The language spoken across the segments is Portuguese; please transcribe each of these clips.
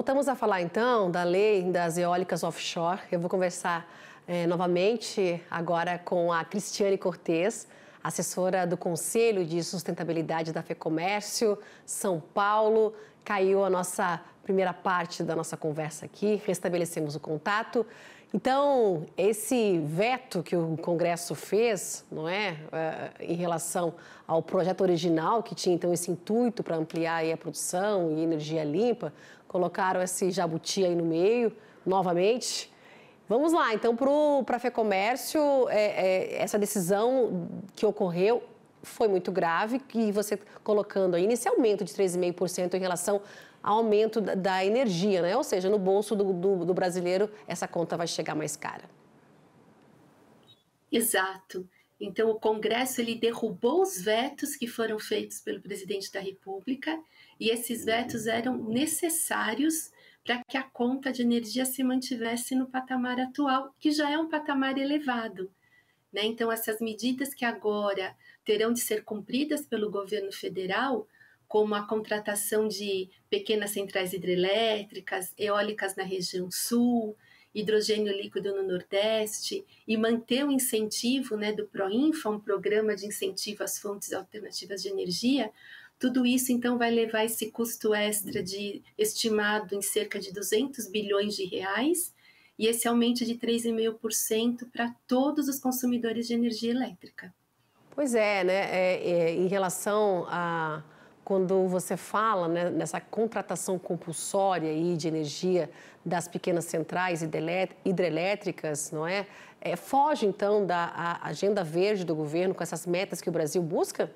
Voltamos a falar então da lei das eólicas offshore. Eu vou conversar novamente agora com a Cristiane Cortez, assessora do Conselho de Sustentabilidade da FEComércio São Paulo. Caiu a nossa primeira parte da nossa conversa aqui, restabelecemos o contato. Então, esse veto que o Congresso fez, não é, em relação ao projeto original, que tinha então esse intuito para ampliar aí a produção e energia limpa, colocaram esse jabuti aí no meio, novamente. Vamos lá, então, para a FEComércio, essa decisão que ocorreu foi muito grave, e você colocando aí nesse aumento de 3,5% em relação ao aumento da energia, né? Ou seja, no bolso do brasileiro, essa conta vai chegar mais cara. Exato. Então, o Congresso ele derrubou os vetos que foram feitos pelo presidente da República, e esses vetos eram necessários para que a conta de energia se mantivesse no patamar atual, que já é um patamar elevado, né? Então, essas medidas que agora terão de ser cumpridas pelo governo federal, como a contratação de pequenas centrais hidrelétricas, eólicas na região sul, hidrogênio líquido no Nordeste, e manter o incentivo, né, do PROINFA, um programa de incentivo às fontes alternativas de energia, tudo isso então vai levar esse custo extra estimado em cerca de 200 bilhões de reais, e esse aumento de 3,5% para todos os consumidores de energia elétrica. Pois é, né? Em relação a quando você fala, né, nessa contratação compulsória aí de energia das pequenas centrais hidrelétricas, não é? Foge então da agenda verde do governo com essas metas que o Brasil busca?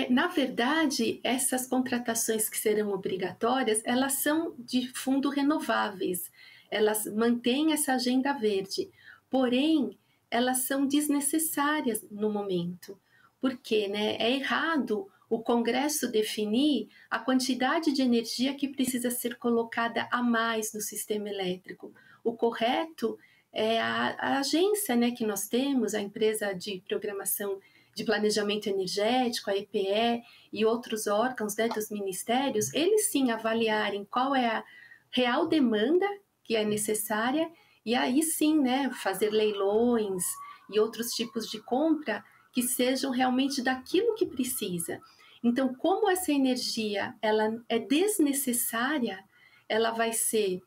Na verdade, essas contratações que serão obrigatórias, elas são de fundo renováveis, elas mantêm essa agenda verde, porém, elas são desnecessárias no momento, porque, né, é errado o Congresso definir a quantidade de energia que precisa ser colocada a mais no sistema elétrico. O correto é a agência, né, que nós temos, a empresa de programação de planejamento energético, a EPE e outros órgãos, né, dos ministérios, eles sim avaliarem qual é a real demanda que é necessária e aí sim, né, fazer leilões e outros tipos de compra que sejam realmente daquilo que precisa. Então, como essa energia ela é desnecessária, ela vai ser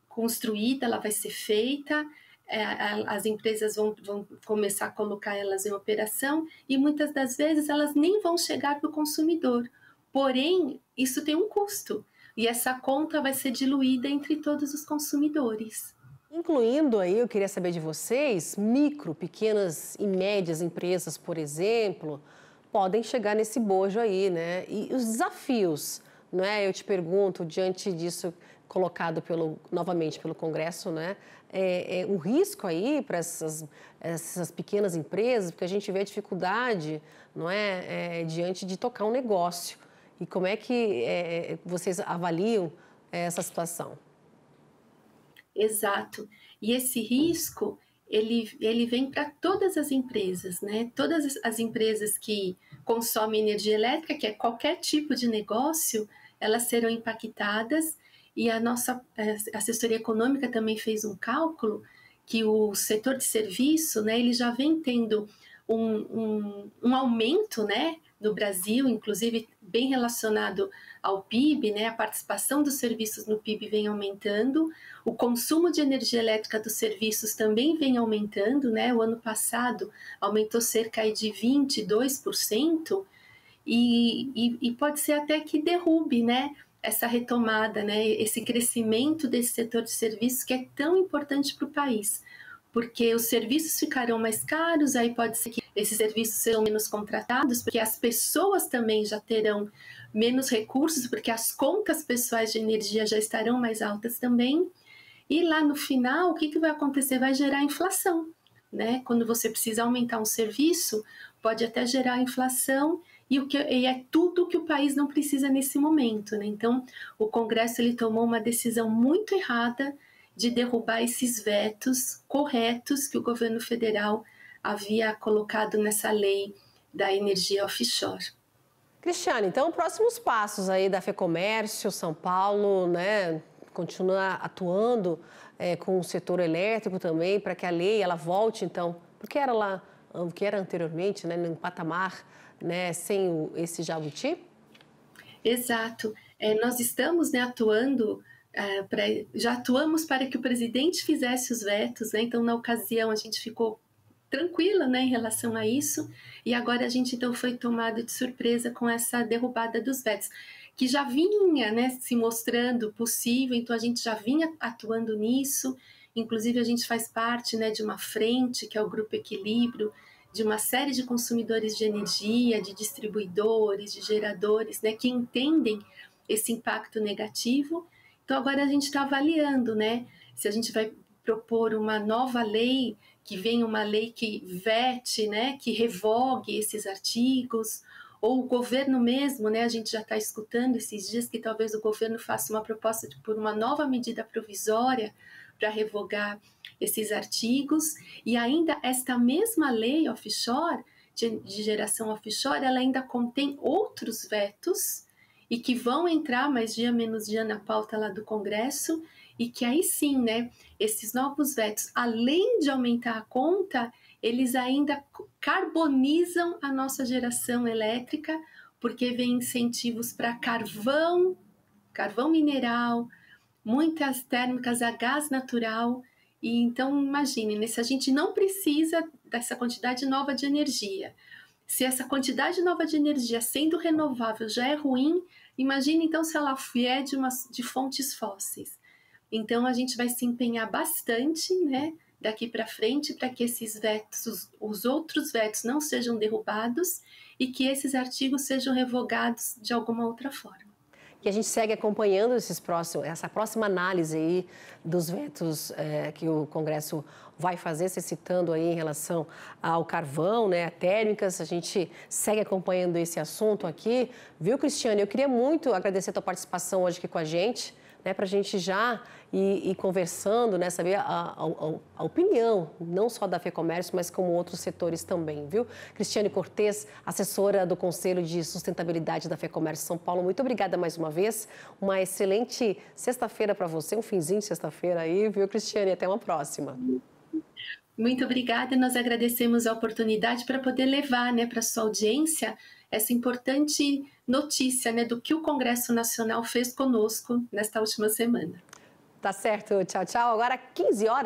construída, ela vai ser feita, as empresas vão começar a colocar elas em operação e muitas das vezes elas nem vão chegar para o consumidor. Porém, isso tem um custo e essa conta vai ser diluída entre todos os consumidores. Incluindo aí, eu queria saber de vocês, micro, pequenas e médias empresas, por exemplo, podem chegar nesse bojo aí, né? E os desafios, né? Eu te pergunto, diante disso colocado novamente pelo Congresso, né? Um risco aí para essas pequenas empresas, porque a gente vê a dificuldade, não é? Diante de tocar um negócio. E como é que vocês avaliam essa situação? Exato. E esse risco, ele vem para todas as empresas, né? Todas as empresas que consomem energia elétrica, que é qualquer tipo de negócio, elas serão impactadas. E a nossa assessoria econômica também fez um cálculo que o setor de serviço, né, ele já vem tendo um aumento, né, no Brasil, inclusive bem relacionado ao PIB, né, a participação dos serviços no PIB vem aumentando, o consumo de energia elétrica dos serviços também vem aumentando, né, o ano passado aumentou cerca de 22%, e pode ser até que derrube, né, essa retomada, né, esse crescimento desse setor de serviços que é tão importante para o país, porque os serviços ficarão mais caros, aí pode ser que esses serviços sejam menos contratados, porque as pessoas também já terão menos recursos, porque as contas pessoais de energia já estarão mais altas também, e lá no final, o que vai acontecer? Vai gerar inflação, né? Quando você precisa aumentar um serviço, pode até gerar inflação, e é tudo que o país não precisa nesse momento, né? Então, o Congresso ele tomou uma decisão muito errada de derrubar esses vetos corretos que o governo federal havia colocado nessa lei da energia offshore. Cristiane, então, próximos passos aí da FEComércio, São Paulo, né, continua atuando com o setor elétrico também, para que a lei ela volte, então, porque era lá, o que era anteriormente, né, num patamar, né, sem esse jabuti? Exato. Nós estamos, né, atuando, já atuamos para que o presidente fizesse os vetos, né, então, na ocasião, a gente ficou tranquila, né, em relação a isso, e agora a gente então foi tomado de surpresa com essa derrubada dos vetos, que já vinha, né, se mostrando possível, então a gente já vinha atuando nisso, inclusive a gente faz parte, né, de uma frente, que é o Grupo Equilíbrio, de uma série de consumidores de energia, de distribuidores, de geradores, né, que entendem esse impacto negativo. Então agora a gente está avaliando, né, se a gente vai propor uma nova lei, que venha uma lei que vete, né, que revogue esses artigos, ou o governo mesmo, né, a gente já está escutando esses dias que talvez o governo faça uma proposta por uma nova medida provisória para revogar esses artigos, e ainda esta mesma lei offshore, de geração offshore, ela ainda contém outros vetos, e que vão entrar mais dia menos dia na pauta lá do Congresso, e que aí sim, né, esses novos vetos, além de aumentar a conta, eles ainda carbonizam a nossa geração elétrica, porque vem incentivos para carvão mineral, muitas térmicas a gás natural. E então, imagine, né, se a gente não precisa dessa quantidade nova de energia, se essa quantidade nova de energia sendo renovável já é ruim, imagine então se ela vier de fontes fósseis. Então, a gente vai se empenhar bastante, né, daqui para frente, para que esses vetos, os outros vetos não sejam derrubados e que esses artigos sejam revogados de alguma outra forma. E a gente segue acompanhando essa próxima análise aí dos vetos que o Congresso vai fazer, você citando aí em relação ao carvão, né, a térmicas, a gente segue acompanhando esse assunto aqui. Viu, Cristiane? Eu queria muito agradecer a tua participação hoje aqui com a gente, né, para a gente já ir conversando, né, saber a opinião, não só da FEComércio, mas como outros setores também, viu? Cristiane Cortez, assessora do Conselho de Sustentabilidade da FEComércio São Paulo, muito obrigada mais uma vez, uma excelente sexta-feira para você, um finzinho de sexta-feira aí, viu, Cristiane? Até uma próxima. Muito obrigada, nós agradecemos a oportunidade para poder levar, né, para a sua audiência essa importante notícia, né, do que o Congresso Nacional fez conosco nesta última semana. Tá certo, tchau, tchau. Agora 15 horas.